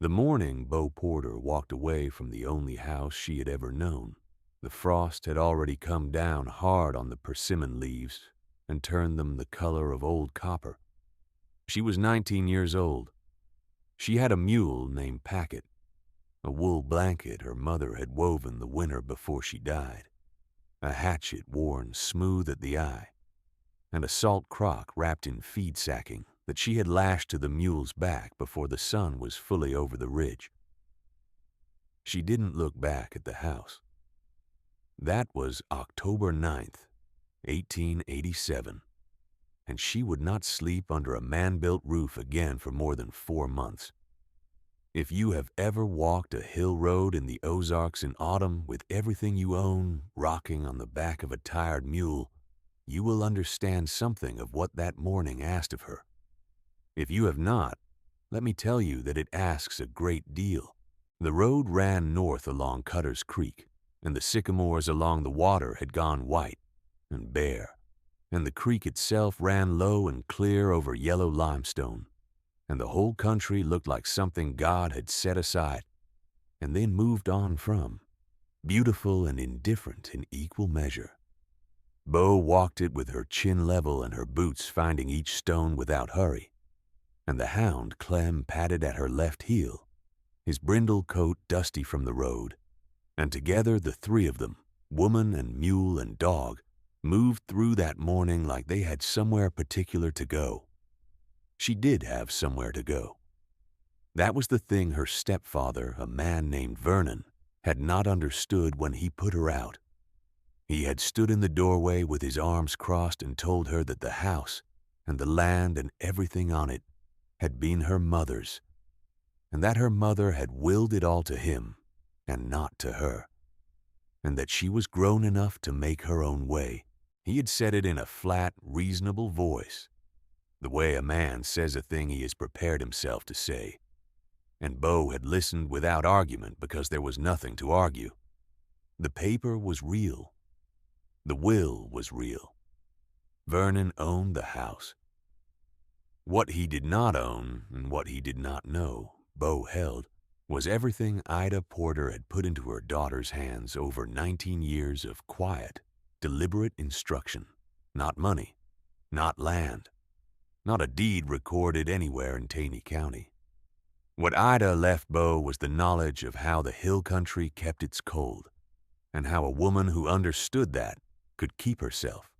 The morning Bo Porter walked away from the only house she had ever known, the frost had already come down hard on the persimmon leaves and turned them the color of old copper. She was 19 years old. She had a mule named Packet, a wool blanket her mother had woven the winter before she died, a hatchet worn smooth at the eye, and a salt crock wrapped in feed sacking that she had lashed to the mule's back before the sun was fully over the ridge. She didn't look back at the house. That was October 9th, 1887, and she would not sleep under a man-built roof again for more than 4 months. If you have ever walked a hill road in the Ozarks in autumn with everything you own rocking on the back of a tired mule, you will understand something of what that morning asked of her. If you have not, let me tell you that it asks a great deal. The road ran north along Cutter's Creek, and the sycamores along the water had gone white and bare, and the creek itself ran low and clear over yellow limestone, and the whole country looked like something God had set aside and then moved on from, beautiful and indifferent in equal measure. Bo walked it with her chin level and her boots finding each stone without hurry, and the hound Clem patted at her left heel, his brindle coat dusty from the road, and together the three of them, woman and mule and dog, moved through that morning like they had somewhere particular to go. She did have somewhere to go. That was the thing her stepfather, a man named Vernon, had not understood when he put her out. He had stood in the doorway with his arms crossed and told her that the house and the land and everything on it had been her mother's, and that her mother had willed it all to him and not to her, and that she was grown enough to make her own way. He had said it in a flat, reasonable voice, the way a man says a thing he has prepared himself to say, and Bo had listened without argument because there was nothing to argue. The paper was real. The will was real. Vernon owned the house. What he did not own and what he did not know, Bo held, was everything Ida Porter had put into her daughter's hands over 19 years of quiet, deliberate instruction. Not money, not land, not a deed recorded anywhere in Taney County. What Ida left Bo was the knowledge of how the hill country kept its cold, and how a woman who understood that could keep herself.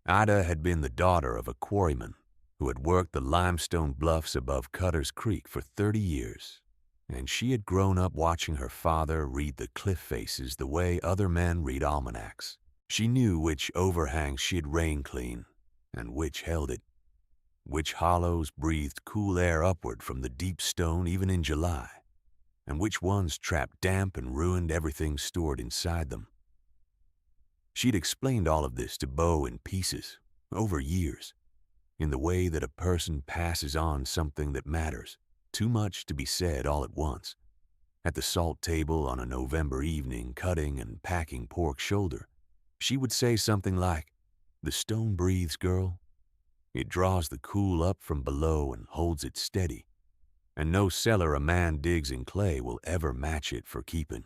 Ida had been the daughter of a quarryman who had worked the limestone bluffs above Cutter's Creek for 30 years, and she had grown up watching her father read the cliff faces the way other men read almanacs. She knew which overhangs she had rain clean and which held it, which hollows breathed cool air upward from the deep stone even in July, and which ones trapped damp and ruined everything stored inside them. She'd explained all of this to Bo in pieces, over years, in the way that a person passes on something that matters, too much to be said all at once. At the salt table on a November evening cutting and packing pork shoulder, she would say something like, "The stone breathes, girl. It draws the cool up from below and holds it steady, and no cellar a man digs in clay will ever match it for keeping."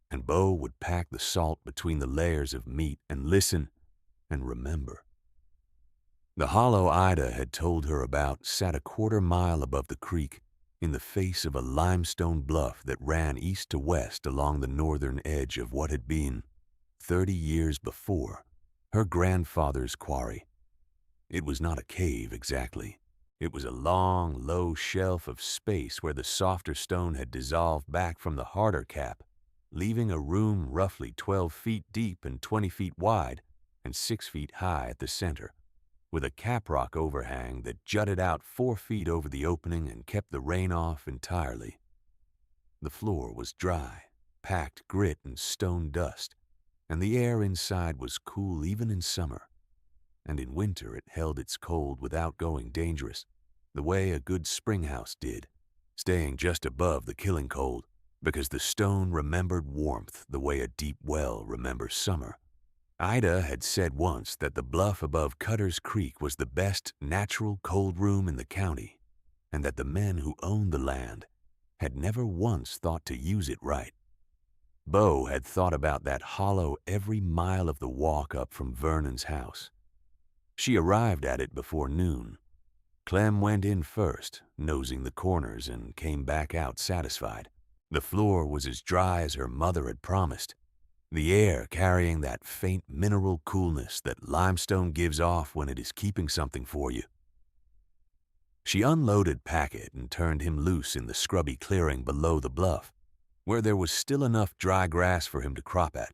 And Bo would pack the salt between the layers of meat and listen and remember. The hollow Ida had told her about sat a quarter-mile above the creek in the face of a limestone bluff that ran east to west along the northern edge of what had been, 30 years before, her grandfather's quarry. It was not a cave exactly. It was a long, low shelf of space where the softer stone had dissolved back from the harder cap, leaving a room roughly 12 feet deep and 20 feet wide and 6 feet high at the center, with a caprock overhang that jutted out 4 feet over the opening and kept the rain off entirely. The floor was dry, packed grit and stone dust, and the air inside was cool even in summer, and in winter it held its cold without going dangerous, the way a good spring house did, staying just above the killing cold, because the stone remembered warmth the way a deep well remembers summer. Ida had said once that the bluff above Cutter's Creek was the best natural cold room in the county, and that the men who owned the land had never once thought to use it right. Bo had thought about that hollow every mile of the walk up from Vernon's house. She arrived at it before noon. Clem went in first, nosing the corners, and came back out satisfied. The floor was as dry as her mother had promised, the air carrying that faint mineral coolness that limestone gives off when it is keeping something for you. She unloaded Packett and turned him loose in the scrubby clearing below the bluff, where there was still enough dry grass for him to crop at.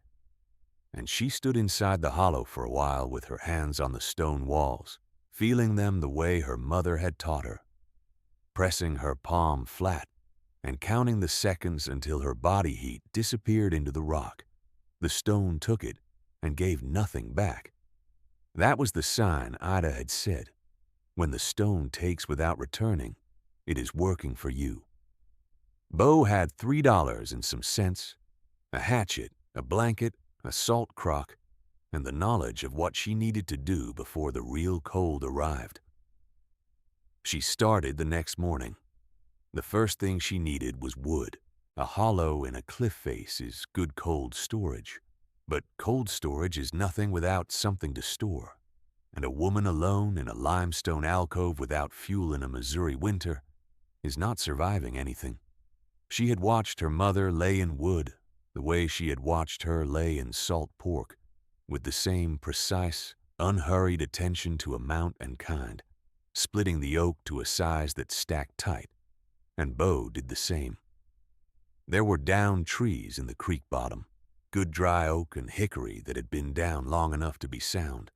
And she stood inside the hollow for a while with her hands on the stone walls, feeling them the way her mother had taught her, pressing her palm flat and counting the seconds until her body heat disappeared into the rock. The stone took it and gave nothing back. That was the sign Ida had said. When the stone takes without returning, it is working for you. Bo had $3 and some cents, a hatchet, a blanket, a salt crock, and the knowledge of what she needed to do before the real cold arrived. She started the next morning. The first thing she needed was wood. A hollow in a cliff face is good cold storage. But cold storage is nothing without something to store. And a woman alone in a limestone alcove without fuel in a Missouri winter is not surviving anything. She had watched her mother lay in wood the way she had watched her lay in salt pork, with the same precise, unhurried attention to amount and kind, splitting the oak to a size that stacked tight. And Bo did the same. There were downed trees in the creek bottom, good dry oak and hickory that had been down long enough to be sound,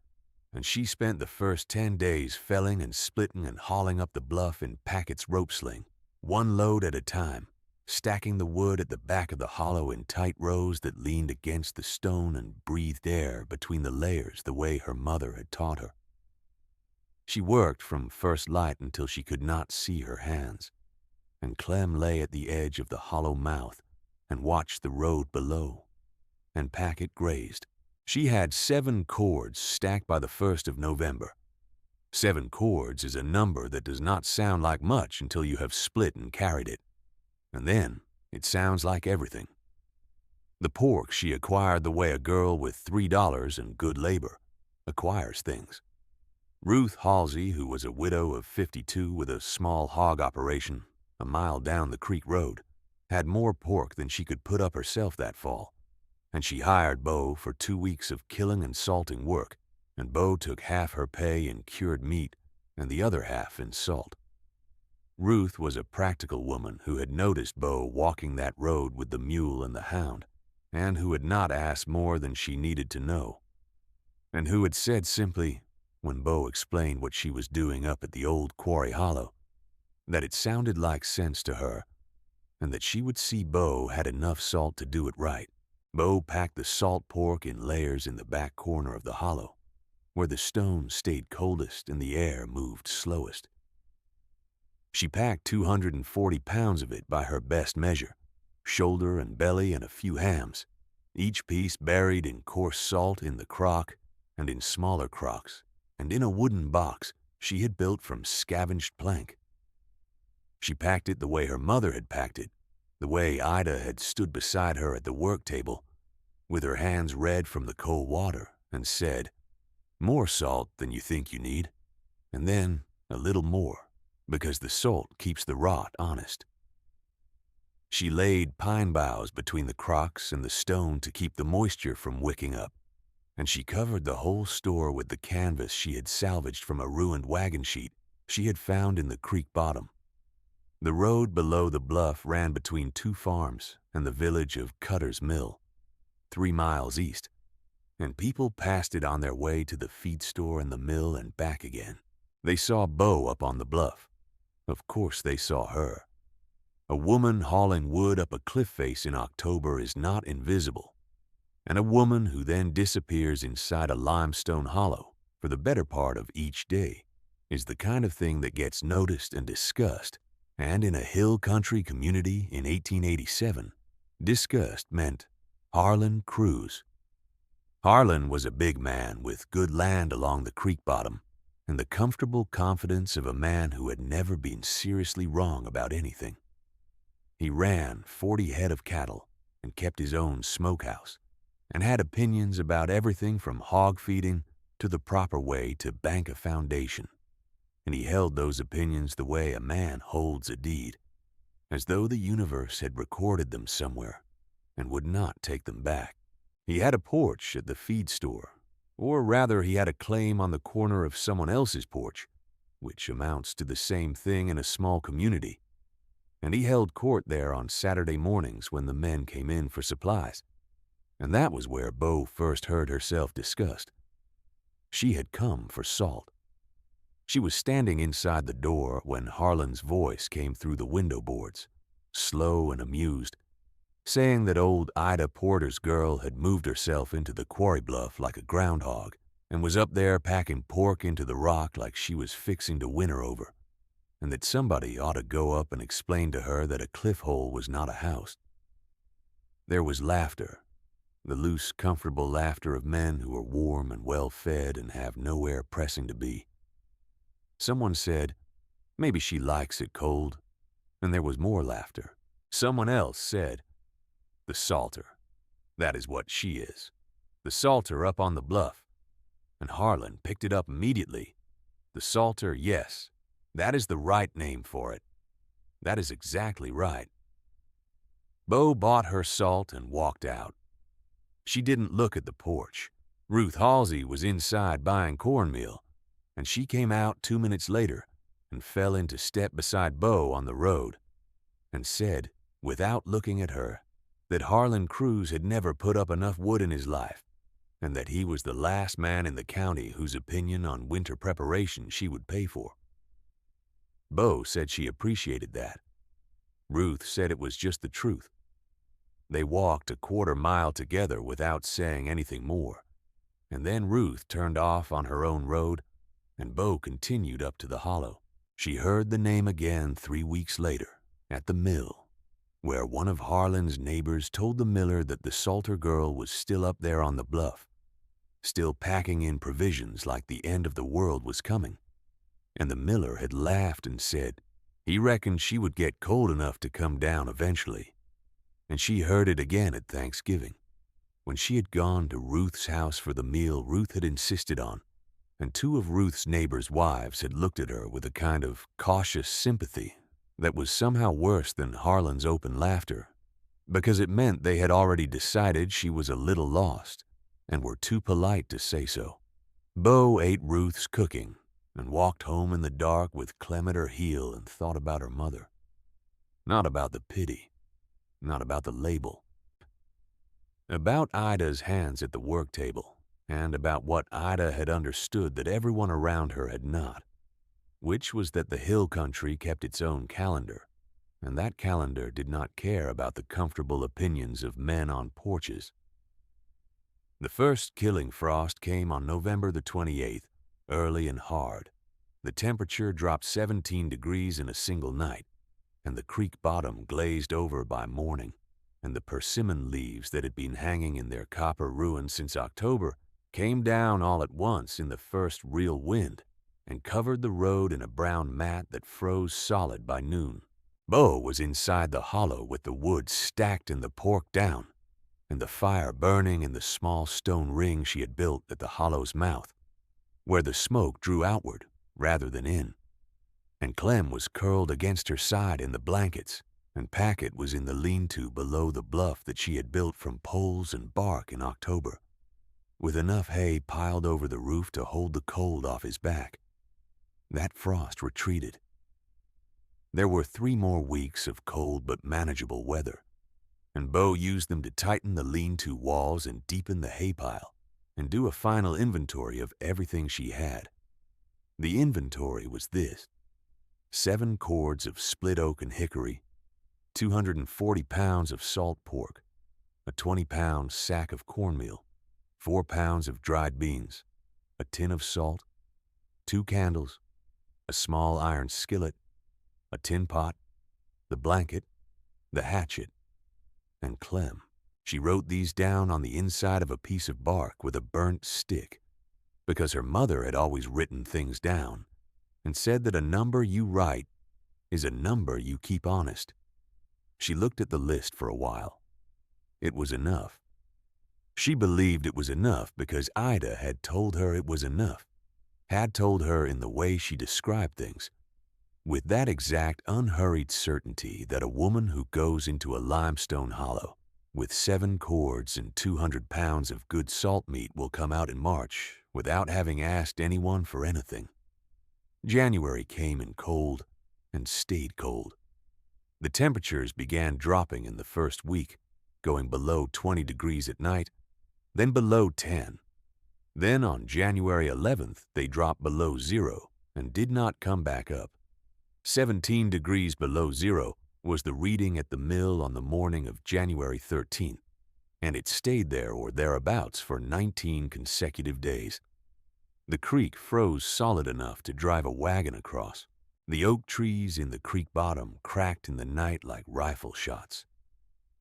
and she spent the first 10 days felling and splitting and hauling up the bluff in Packett's rope sling, one load at a time, stacking the wood at the back of the hollow in tight rows that leaned against the stone and breathed air between the layers the way her mother had taught her. She worked from first light until she could not see her hands, and Clem lay at the edge of the hollow mouth and watched the road below, and Packett grazed. She had 7 cords stacked by the 1st of November. 7 cords is a number that does not sound like much until you have split and carried it, and then it sounds like everything. The pork she acquired the way a girl with $3 and good labor acquires things. Ruth Halsey, who was a widow of 52 with a small hog operation a mile down the creek road, had more pork than she could put up herself that fall, and she hired Bo for 2 weeks of killing and salting work, and Bo took half her pay in cured meat and the other half in salt. Ruth was a practical woman who had noticed Bo walking that road with the mule and the hound, and who had not asked more than she needed to know, and who had said simply, when Bo explained what she was doing up at the old quarry hollow, that it sounded like sense to her, and that she would see Bo had enough salt to do it right. Bo packed the salt pork in layers in the back corner of the hollow, where the stone stayed coldest and the air moved slowest. She packed 240 pounds of it by her best measure, shoulder and belly and a few hams, each piece buried in coarse salt in the crock and in smaller crocks, and in a wooden box she had built from scavenged plank. She packed it the way her mother had packed it, the way Ida had stood beside her at the work table, with her hands red from the cold water, and said, "More salt than you think you need, and then a little more, because the salt keeps the rot honest." She laid pine boughs between the crocks and the stone to keep the moisture from wicking up, and she covered the whole store with the canvas she had salvaged from a ruined wagon sheet she had found in the creek bottom. The road below the bluff ran between 2 farms and the village of Cutter's Mill, 3 miles east, and people passed it on their way to the feed store and the mill and back again. They saw Bo up on the bluff. Of course they saw her. A woman hauling wood up a cliff face in October is not invisible, and a woman who then disappears inside a limestone hollow for the better part of each day is the kind of thing that gets noticed and discussed. And in a hill country community in 1887, discussed meant Harlan Cruz. Harlan was a big man with good land along the creek bottom and the comfortable confidence of a man who had never been seriously wrong about anything. He ran 40 head of cattle and kept his own smokehouse, and had opinions about everything from hog feeding to the proper way to bank a foundation. And he held those opinions the way a man holds a deed, as though the universe had recorded them somewhere and would not take them back. He had a porch at the feed store, or rather he had a claim on the corner of someone else's porch, which amounts to the same thing in a small community, and he held court there on Saturday mornings when the men came in for supplies. And that was where Bo first heard herself discussed. She had come for salt. She was standing inside the door when Harlan's voice came through the window boards, slow and amused, saying that old Ida Porter's girl had moved herself into the quarry bluff like a groundhog and was up there packing pork into the rock like she was fixing to win her over, and that somebody ought to go up and explain to her that a cliff hole was not a house. There was laughter, the loose, comfortable laughter of men who are warm and well-fed and have nowhere pressing to be. Someone said, "Maybe she likes it cold," and there was more laughter. Someone else said, "The salter. That is what she is. The salter up on the bluff." And Harlan picked it up immediately. The salter, yes, that is the right name for it. That is exactly right. Bo bought her salt and walked out. She didn't look at the porch. Ruth Halsey was inside buying cornmeal, and she came out 2 minutes later and fell into step beside Bo on the road and said, without looking at her, that Harlan Cruz had never put up enough wood in his life, and that he was the last man in the county whose opinion on winter preparation she would pay for. Bo said she appreciated that. Ruth said it was just the truth. They walked a quarter mile together without saying anything more, and then Ruth turned off on her own road, and Bo continued up to the hollow. She heard the name again 3 weeks later, at the mill, where one of Harlan's neighbors told the miller that the Salter girl was still up there on the bluff, still packing in provisions like the end of the world was coming. And the miller had laughed and said he reckoned she would get cold enough to come down eventually. And she heard it again at Thanksgiving, when she had gone to Ruth's house for the meal Ruth had insisted on, and 2 of Ruth's neighbors' wives had looked at her with a kind of cautious sympathy that was somehow worse than Harlan's open laughter, because it meant they had already decided she was a little lost and were too polite to say so. Bo ate Ruth's cooking and walked home in the dark with Clem at her heel and thought about her mother. Not about the pity, not about the label. About Ida's hands at the work table, and about what Ida had understood that everyone around her had not, which was that the hill country kept its own calendar, and that calendar did not care about the comfortable opinions of men on porches. The first killing frost came on November the 28th, early and hard. The temperature dropped 17 degrees in a single night, and the creek bottom glazed over by morning, and the persimmon leaves that had been hanging in their copper ruin since October came down all at once in the first real wind and covered the road in a brown mat that froze solid by noon. Bo was inside the hollow with the wood stacked and the pork down, and the fire burning in the small stone ring she had built at the hollow's mouth, where the smoke drew outward rather than in. And Clem was curled against her side in the blankets, and Packett was in the lean-to below the bluff that she had built from poles and bark in October, with enough hay piled over the roof to hold the cold off his back. That frost retreated. There were 3 more weeks of cold but manageable weather, and Bo used them to tighten the lean-to walls and deepen the hay pile, and do a final inventory of everything she had. The inventory was this: 7 cords of split oak and hickory, 240 pounds of salt pork, a 20-pound sack of cornmeal, 4 pounds of dried beans, a tin of salt, 2 candles, a small iron skillet, a tin pot, the blanket, the hatchet, and Clem. She wrote these down on the inside of a piece of bark with a burnt stick, because her mother had always written things down and said that a number you write is a number you keep honest. She looked at the list for a while. It was enough. She believed it was enough because Ida had told her it was enough, had told her in the way she described things, with that exact unhurried certainty that a woman who goes into a limestone hollow with 7 cords and 200 pounds of good salt meat will come out in March without having asked anyone for anything. January came in cold and stayed cold. The temperatures began dropping in the first week, going below 20 degrees at night, then below 10. Then on January 11th, they dropped below 0 and did not come back up. 17 degrees below 0 was the reading at the mill on the morning of January 13th, and it stayed there or thereabouts for 19 consecutive days. The creek froze solid enough to drive a wagon across. The oak trees in the creek bottom cracked in the night like rifle shots.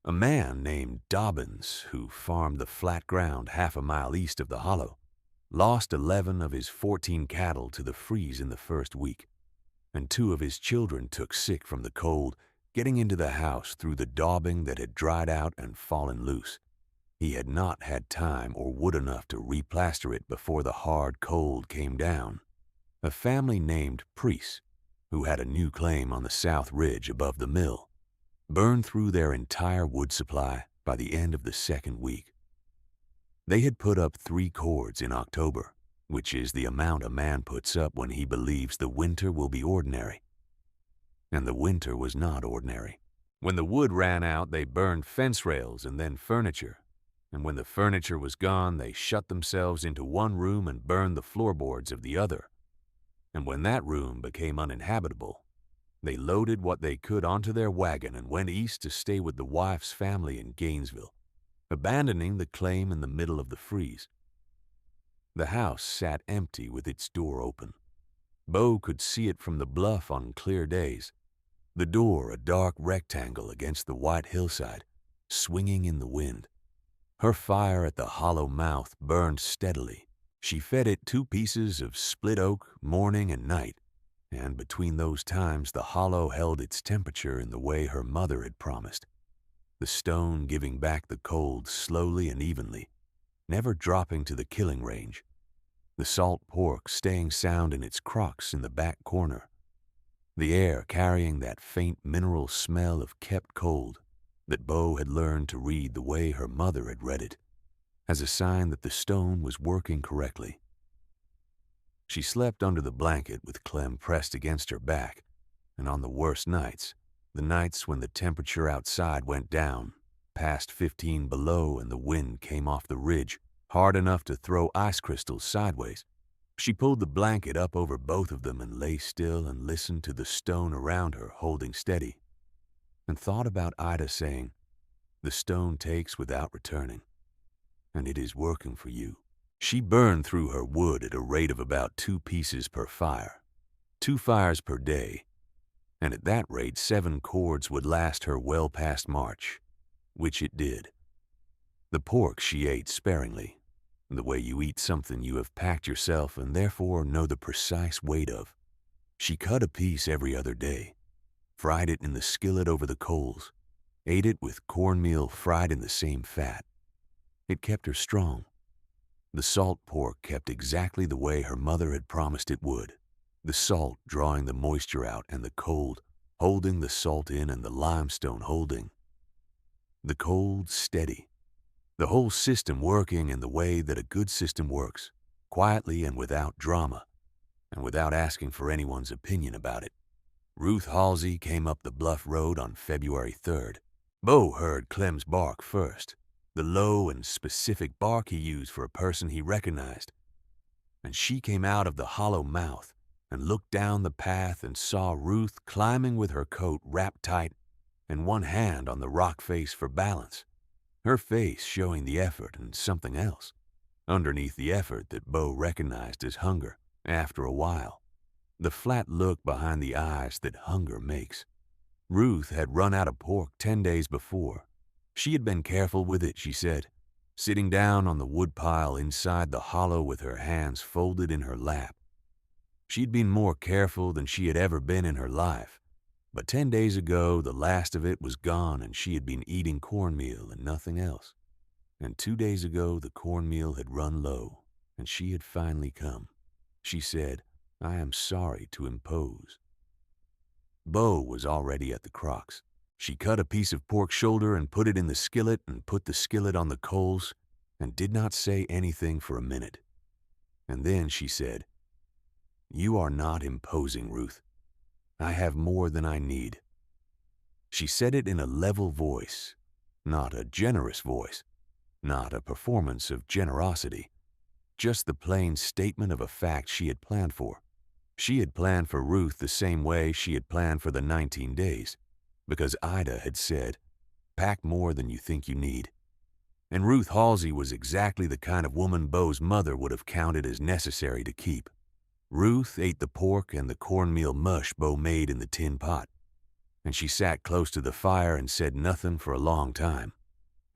A man named Dobbins, who farmed the flat ground half a mile east of the hollow, lost 11 of his 14 cattle to the freeze in the first week, and 2 of his children took sick from the cold, getting into the house through the daubing that had dried out and fallen loose. He had not had time or wood enough to replaster it before the hard cold came down. A family named Priest, who had a new claim on the south ridge above the mill, burned through their entire wood supply by the end of the second week. They had put up 3 cords in October, which is the amount a man puts up when he believes the winter will be ordinary. And the winter was not ordinary. When the wood ran out, they burned fence rails and then furniture. And when the furniture was gone, they shut themselves into one room and burned the floorboards of the other. And when that room became uninhabitable, they loaded what they could onto their wagon and went east to stay with the wife's family in Gainesville, abandoning the claim in the middle of the freeze. The house sat empty with its door open. Bo could see it from the bluff on clear days, the door a dark rectangle against the white hillside, swinging in the wind. Her fire at the hollow mouth burned steadily. She fed it 2 pieces of split oak morning and night, and between those times the hollow held its temperature in the way her mother had promised, the stone giving back the cold slowly and evenly, never dropping to the killing range, the salt pork staying sound in its crocks in the back corner, the air carrying that faint mineral smell of kept cold that Bo had learned to read the way her mother had read it, as a sign that the stone was working correctly. She slept under the blanket with Clem pressed against her back, and on the worst nights, the nights when the temperature outside went down, past 15 below and the wind came off the ridge, hard enough to throw ice crystals sideways, she pulled the blanket up over both of them and lay still and listened to the stone around her holding steady, and thought about Ida saying, "The stone takes without returning, and it is working for you." She burned through her wood at a rate of about 2 pieces per fire, 2 fires per day, and at that rate 7 cords would last her well past March, which it did. The pork she ate sparingly, the way you eat something you have packed yourself and therefore know the precise weight of. She cut a piece every other day, fried it in the skillet over the coals, ate it with cornmeal fried in the same fat. It kept her strong. The salt pork kept exactly the way her mother had promised it would, the salt drawing the moisture out and the cold holding the salt in and the limestone holding. The cold steady. The whole system working in the way that a good system works, quietly and without drama, and without asking for anyone's opinion about it. Ruth Halsey came up the bluff road on February 3rd. Bo heard Clem's bark first, the low and specific bark he used for a person he recognized. And she came out of the hollow mouth and looked down the path and saw Ruth climbing with her coat wrapped tight and one hand on the rock face for balance, her face showing the effort and something else, underneath the effort that Bo recognized as hunger after a while, the flat look behind the eyes that hunger makes. Ruth had run out of pork 10 days before. She had been careful with it, she said, sitting down on the woodpile inside the hollow with her hands folded in her lap. She'd been more careful than she had ever been in her life, But 10 days ago, the last of it was gone and she had been eating cornmeal and nothing else. And 2 days ago, the cornmeal had run low and she had finally come. She said, "I am sorry to impose." Bo was already at the crocks. She cut a piece of pork shoulder and put it in the skillet and put the skillet on the coals and did not say anything for a minute. And then she said, "You are not imposing, Ruth. I have more than I need." She said it in a level voice, not a generous voice, not a performance of generosity, just the plain statement of a fact she had planned for. She had planned for Ruth the same way she had planned for the 19 days, because Ida had said, "Pack more than you think you need." And Ruth Halsey was exactly the kind of woman Bo's mother would have counted as necessary to keep. Ruth ate the pork and the cornmeal mush Bo made in the tin pot, and she sat close to the fire and said nothing for a long time.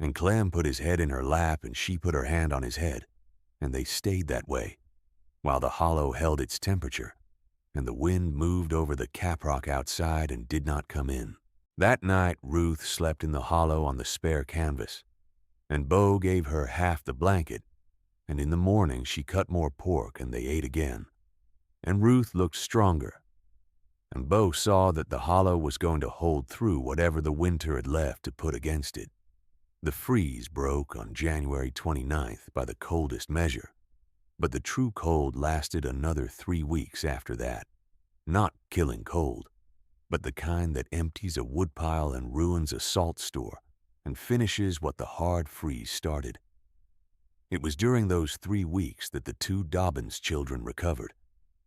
And Clem put his head in her lap and she put her hand on his head, and they stayed that way, while the hollow held its temperature, and the wind moved over the caprock outside and did not come in. That night, Ruth slept in the hollow on the spare canvas, and Bo gave her half the blanket, and in the morning she cut more pork and they ate again. And Ruth looked stronger, and Bo saw that the hollow was going to hold through whatever the winter had left to put against it. The freeze broke on January 29th by the coldest measure, but the true cold lasted another 3 weeks after that. Not killing cold, but the kind that empties a woodpile and ruins a salt store and finishes what the hard freeze started. It was during those 3 weeks that the 2 Dobbins children recovered,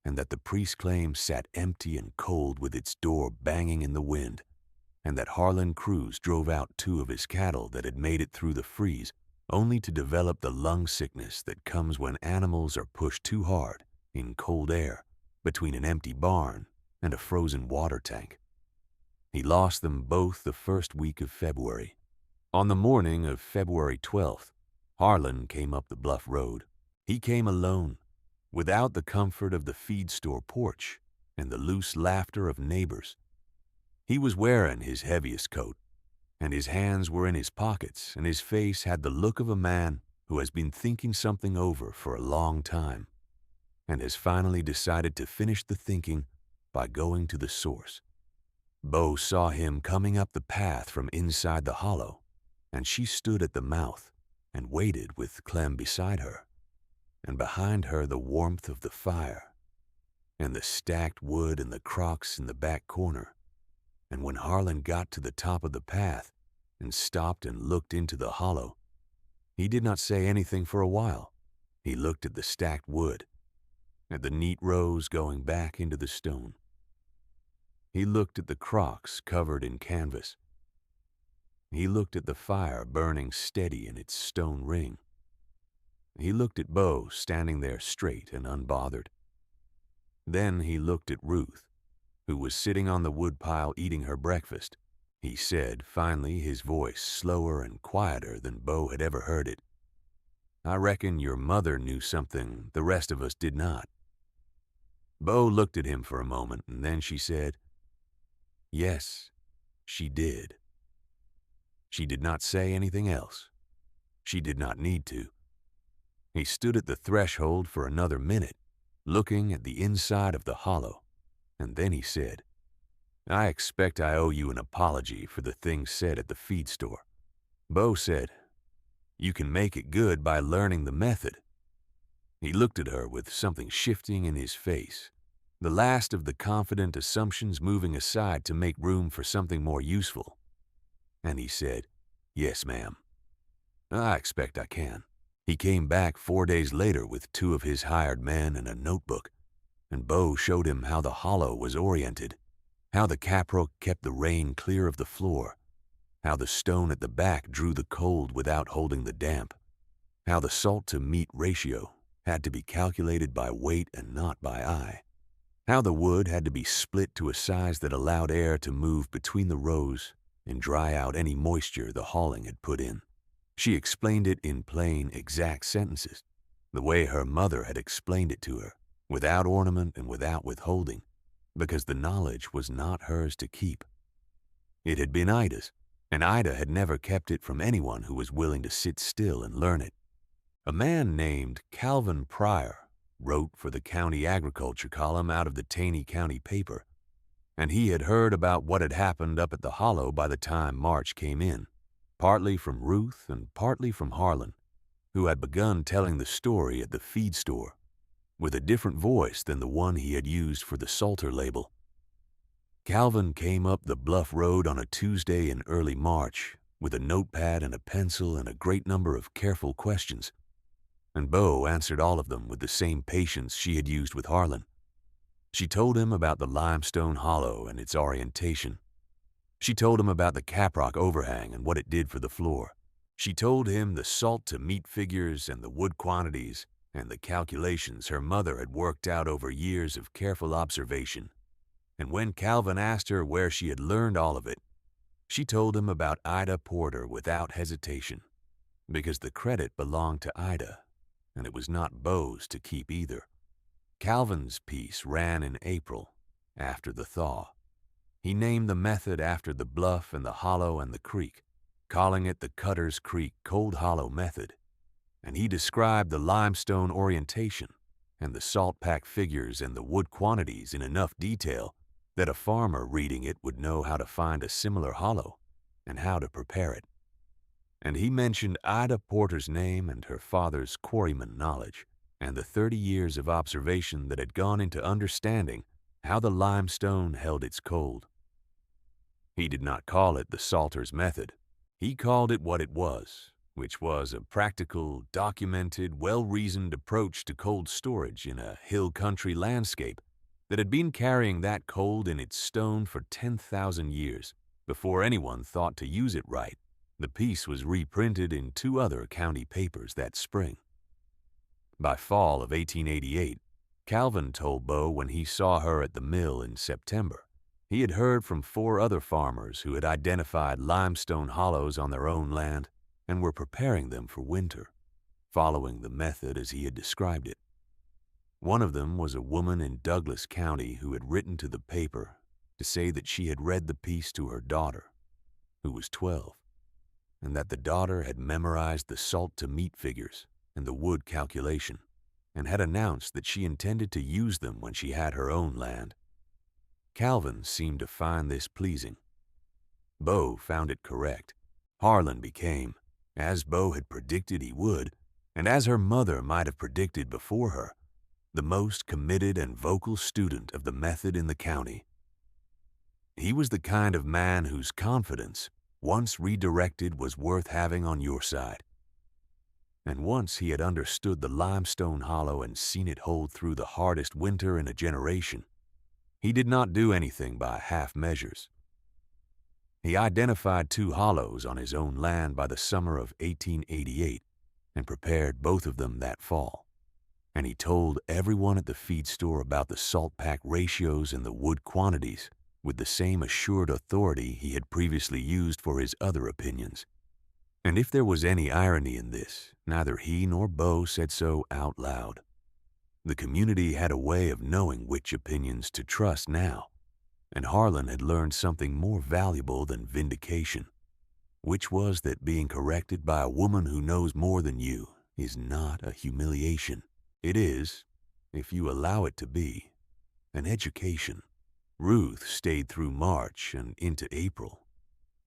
and that the priest claim sat empty and cold with its door banging in the wind, and that Harlan Cruz drove out 2 of his cattle that had made it through the freeze, only to develop the lung sickness that comes when animals are pushed too hard in cold air between an empty barn and a frozen water tank. He lost them both the first week of February. On the morning of February 12th, Harlan came up the bluff road. He came alone, without the comfort of the feed store porch and the loose laughter of neighbors. He was wearing his heaviest coat, and his hands were in his pockets, and his face had the look of a man who has been thinking something over for a long time, and has finally decided to finish the thinking by going to the source. Bo saw him coming up the path from inside the hollow, and she stood at the mouth and waited with Clem beside her, and behind her the warmth of the fire, and the stacked wood and the crocks in the back corner. And when Harlan got to the top of the path and stopped and looked into the hollow, he did not say anything for a while. He looked at the stacked wood, at the neat rows going back into the stone. He looked at the crocks covered in canvas. He looked at the fire burning steady in its stone ring. He looked at Bo standing there straight and unbothered. Then he looked at Ruth, who was sitting on the woodpile eating her breakfast. He said, finally, his voice slower and quieter than Bo had ever heard it, "I reckon your mother knew something the rest of us did not." Bo looked at him for a moment, and then she said, "Yes, she did." She did not say anything else. She did not need to. He stood at the threshold for another minute, looking at the inside of the hollow, and then he said, "I expect I owe you an apology for the things said at the feed store." Bo said, "You can make it good by learning the method." He looked at her with something shifting in his face, the last of the confident assumptions moving aside to make room for something more useful. And he said, "Yes, ma'am. I expect I can." He came back 4 days later with 2 of his hired men and a notebook, and Bo showed him how the hollow was oriented, how the caprock kept the rain clear of the floor, how the stone at the back drew the cold without holding the damp, how the salt-to-meat ratio had to be calculated by weight and not by eye, how the wood had to be split to a size that allowed air to move between the rows and dry out any moisture the hauling had put in. She explained it in plain, exact sentences, the way her mother had explained it to her, without ornament and without withholding, because the knowledge was not hers to keep. It had been Ida's, and Ida had never kept it from anyone who was willing to sit still and learn it. A man named Calvin Pryor wrote for the county agriculture column out of the Taney County paper, and he had heard about what had happened up at the hollow by the time March came in, partly from Ruth and partly from Harlan, who had begun telling the story at the feed store, with a different voice than the one he had used for the Salter label. Calvin came up the bluff road on a Tuesday in early March with a notepad and a pencil and a great number of careful questions, and Bo answered all of them with the same patience she had used with Harlan. She told him about the limestone hollow and its orientation. She told him about the caprock overhang and what it did for the floor. She told him the salt-to-meat figures and the wood quantities and the calculations her mother had worked out over years of careful observation. And when Calvin asked her where she had learned all of it, she told him about Ida Porter without hesitation, because the credit belonged to Ida, and it was not Bo's to keep either. Calvin's piece ran in April, after the thaw. He named the method after the bluff and the hollow and the creek, calling it the Cutter's Creek Cold Hollow Method, and he described the limestone orientation and the salt pack figures and the wood quantities in enough detail that a farmer reading it would know how to find a similar hollow and how to prepare it. And he mentioned Ida Porter's name and her father's quarryman knowledge, and the 30 years of observation that had gone into understanding how the limestone held its cold. He did not call it the Salter's method. He called it what it was, which was a practical, documented, well-reasoned approach to cold storage in a hill country landscape that had been carrying that cold in its stone for 10,000 years before anyone thought to use it right. The piece was reprinted in 2 other county papers that spring. By fall of 1888, Calvin told Bo when he saw her at the mill in September, he had heard from 4 other farmers who had identified limestone hollows on their own land and were preparing them for winter, following the method as he had described it. One of them was a woman in Douglas County who had written to the paper to say that she had read the piece to her daughter, who was 12, and that the daughter had memorized the salt-to-meat figures and the wood calculation, and had announced that she intended to use them when she had her own land. Calvin seemed to find this pleasing. Bo found it correct. Harlan became, as Bo had predicted he would, and as her mother might have predicted before her, the most committed and vocal student of the method in the county. He was the kind of man whose confidence, once redirected, was worth having on your side. And once he had understood the limestone hollow and seen it hold through the hardest winter in a generation, he did not do anything by half measures. He identified 2 hollows on his own land by the summer of 1888 and prepared both of them that fall. And he told everyone at the feed store about the salt pack ratios and the wood quantities with the same assured authority he had previously used for his other opinions. And if there was any irony in this, neither he nor Bo said so out loud. The community had a way of knowing which opinions to trust now, and Harlan had learned something more valuable than vindication, which was that being corrected by a woman who knows more than you is not a humiliation. It is, if you allow it to be, an education. Ruth stayed through March and into April,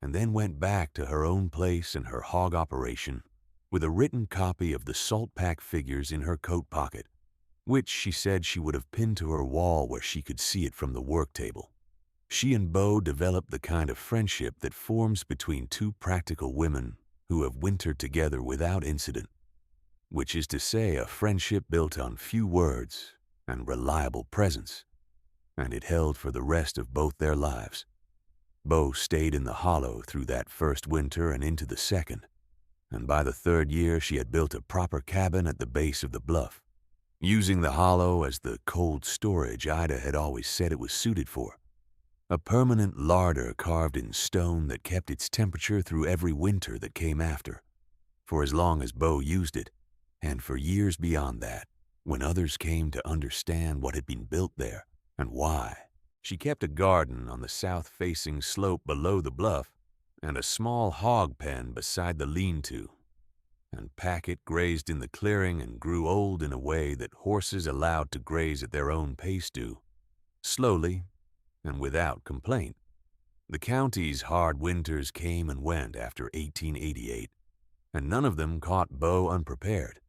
and then went back to her own place and her hog operation with a written copy of the salt pack figures in her coat pocket, which she said she would have pinned to her wall where she could see it from the work table. She and Bo developed the kind of friendship that forms between 2 practical women who have wintered together without incident, which is to say a friendship built on few words and reliable presence, and it held for the rest of both their lives. Bo stayed in the hollow through that first winter and into the second, and by the 3rd year she had built a proper cabin at the base of the bluff, using the hollow as the cold storage Ida had always said it was suited for. A permanent larder carved in stone that kept its temperature through every winter that came after, for as long as Bo used it, and for years beyond that, when others came to understand what had been built there and why. She kept a garden on the south-facing slope below the bluff and a small hog pen beside the lean-to. And Packet grazed in the clearing and grew old in a way that horses allowed to graze at their own pace do, slowly and without complaint. The county's hard winters came and went after 1888, and none of them caught Bo unprepared,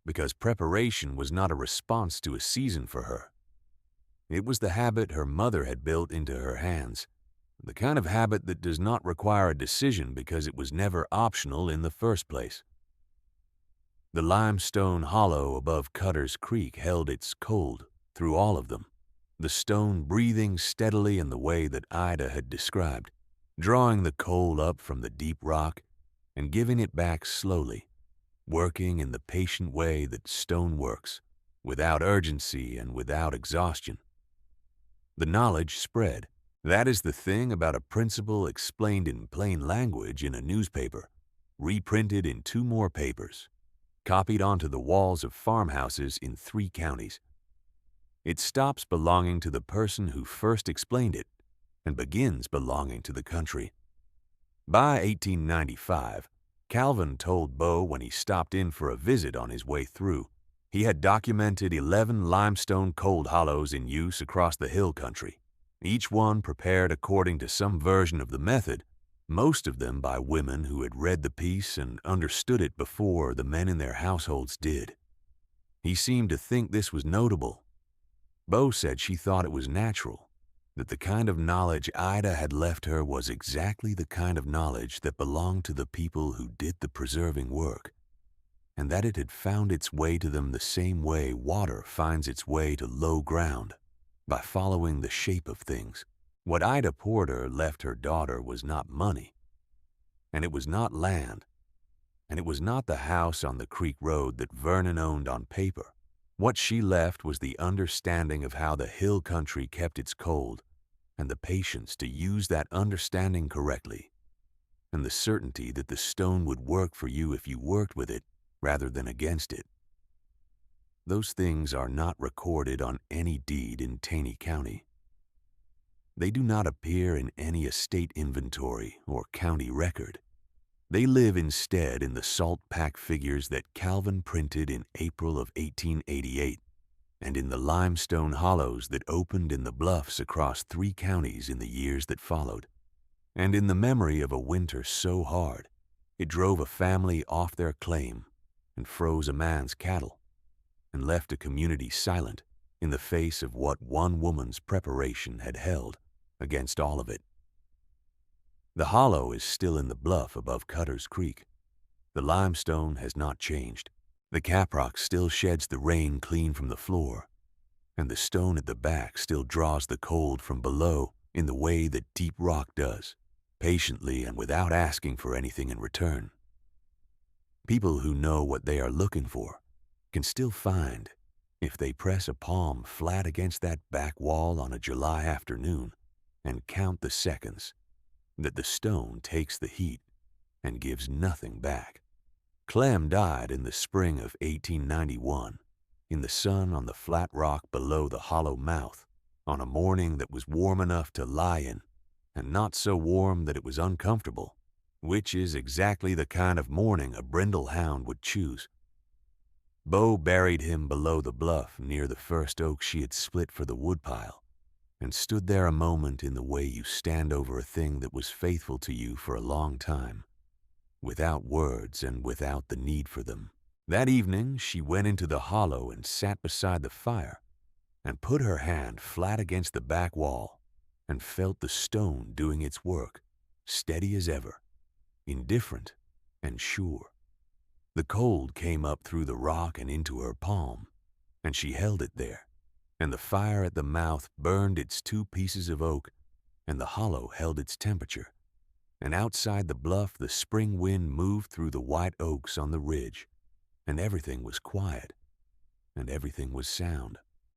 because preparation was not a response to a season for her. It was the habit her mother had built into her hands, the kind of habit that does not require a decision because it was never optional in the first place. The limestone hollow above Cutter's Creek held its cold through all of them, the stone breathing steadily in the way that Ida had described, drawing the coal up from the deep rock and giving it back slowly, working in the patient way that stone works, without urgency and without exhaustion. The knowledge spread. That is the thing about a principle explained in plain language in a newspaper, reprinted in 2 more papers, copied onto the walls of farmhouses in 3 counties. It stops belonging to the person who first explained it and begins belonging to the country. By 1895, Calvin told Bo when he stopped in for a visit on his way through, he had documented 11 limestone cold hollows in use across the hill country, each one prepared according to some version of the method, most of them by women who had read the piece and understood it before the men in their households did. He seemed to think this was notable. Bo said she thought it was natural, that the kind of knowledge Ida had left her was exactly the kind of knowledge that belonged to the people who did the preserving work, and that it had found its way to them the same way water finds its way to low ground, by following the shape of things. What Ida Porter left her daughter was not money, and it was not land, and it was not the house on the creek road that Vernon owned on paper. What she left was the understanding of how the hill country kept its cold, and the patience to use that understanding correctly, and the certainty that the stone would work for you if you worked with it rather than against it. Those things are not recorded on any deed in Taney County. They do not appear in any estate inventory or county record. They live instead in the salt pack figures that Calvin printed in April of 1888, and in the limestone hollows that opened in the bluffs across 3 counties in the years that followed, and in the memory of a winter so hard it drove a family off their claim and froze a man's cattle, and left a community silent in the face of what one woman's preparation had held against all of it. The hollow is still in the bluff above Cutter's Creek. The limestone has not changed. The caprock still sheds the rain clean from the floor, and the stone at the back still draws the cold from below in the way that deep rock does, patiently and without asking for anything in return. People who know what they are looking for can still find, if they press a palm flat against that back wall on a July afternoon and count the seconds, that the stone takes the heat and gives nothing back. Clem died in the spring of 1891, in the sun on the flat rock below the hollow mouth, on a morning that was warm enough to lie in, and not so warm that it was uncomfortable, which is exactly the kind of morning a brindle hound would choose. Bo buried him below the bluff near the first oak she had split for the woodpile, and stood there a moment in the way you stand over a thing that was faithful to you for a long time, without words and without the need for them. That evening she went into the hollow and sat beside the fire, and put her hand flat against the back wall, and felt the stone doing its work, steady as ever, indifferent and sure. The cold came up through the rock and into her palm, and she held it there, and the fire at the mouth burned its 2 pieces of oak, and the hollow held its temperature, and outside the bluff the spring wind moved through the white oaks on the ridge, and everything was quiet, and everything was sound.